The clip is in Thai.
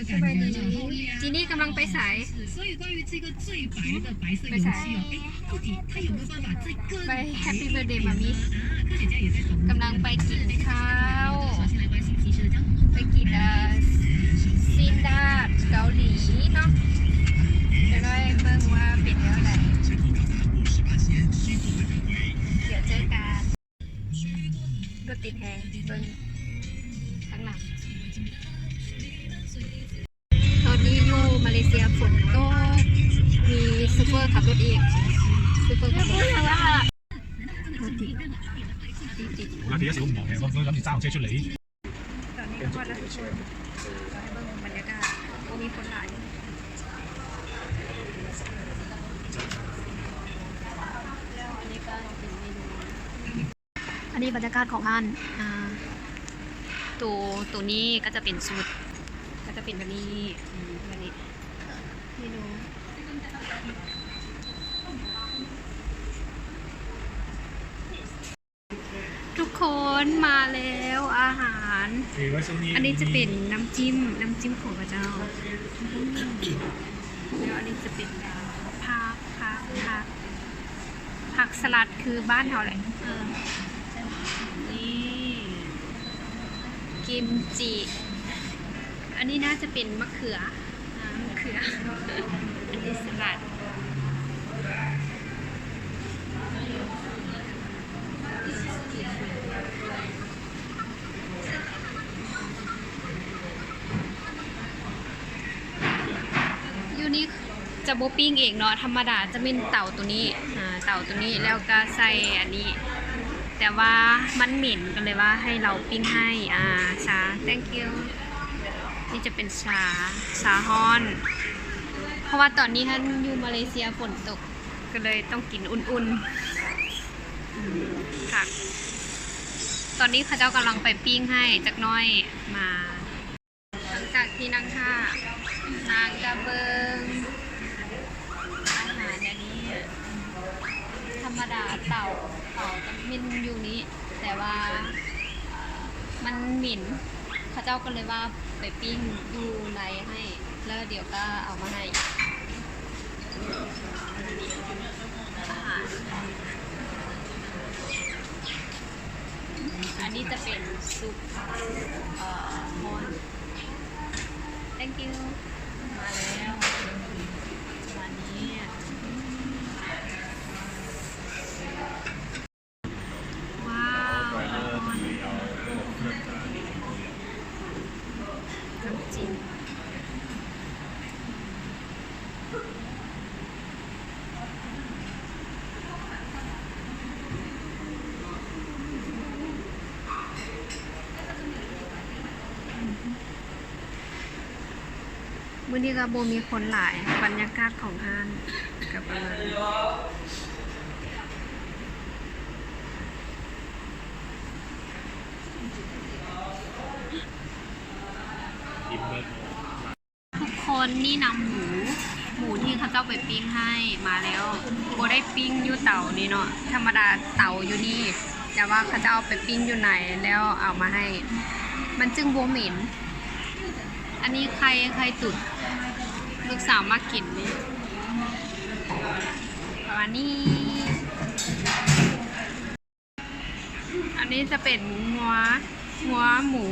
สบายดีจีนี่กำลังไปสายไปสายไปแฮปปี้เบิร์ดเดย์มามีกำลังไปกินข้าวไปกินซินดาดเกาหลีเนาะจะได้เบิ่งว่าเป็นแล้วไหนเดี๋ยวเจอกันรถติดแหงเบิ่งข้างหลังตอนนี้อยู่มาเลเซียฝนตกมีซูเปอร์ขับรถอีกซูเปอร์ขับรถรถติด我第一時好唔忙嘅，我諗住揸部車出嚟。ตอนนี้ก็แล้วทุกคนเราให้เบิ่งบรรยากาศมีคนหลายแล้วอันนี้ก็เป็นเมนูอันนี้บรรยากาศของงานตัวนี้ก็จะเป็นสูตรก็จะเป็นแบบนี้แบบนี้เมนูทุกคนมาแล้วอาหารอันนี้จะเป็นน้ำจิ้มของพระเจ้าแล้วอันนี้จะเป็นผักสลัดคือบ้านเราแหละนี่กิมจิอันนี้น่าจะเป็นมะเขืออันนี้สลัดยูนี่จะโบปิ้งเองเนาะธรรมดาจะเป็นเต่าตัวนี้แล้วก็ใส่อันนี้แต่ว่ามันเหม็นกันเลยว่าให้เราปิ้งให้ชา thank you นี่จะเป็นชาฮ้อนเพราะว่าตอนนี้ท่านอยู่มาเลเซียฝนตกก็เลยต้องกินอุ่นๆค่ะตอนนี้ข้าเจ้ากำลังไปปิ้งให้จักน้อยมาหลังจากที่นั่งท่านางกระเบิงอาหารอันนี้ธรรมดาเต่าจะมินอยู่นี้แต่ว่ามันหมิ่นข้าเจ้าก็เลยว่าไปปิ้งดูในให้แล้วเดี๋ยวก็เอามาให้อาหารอันนี้จะเป็นซุปมอน thank you มาแล้ววันนี้ว้าวน้ำจิ้มมื้อนี้ก็บ่มีคนหลายบรรยากาศของห้างก็ประมาณทุกคนนี่นำหมูที่เขาเจ้าไปปิ้งให้มาแล้วบ่ได้ปิ้งอยู่เตานี่เนาะธรรมดาเตาอยู่นี่แต่ว่าเขาเจ้าไปปิ้งอยู่ไหนแล้วเอามาให้มันจึงบ่เหม็นอันนี้ใครตุ่นลูกสาวมากินนี่ประมาณนี้อันนี้จะเป็นหัวหมู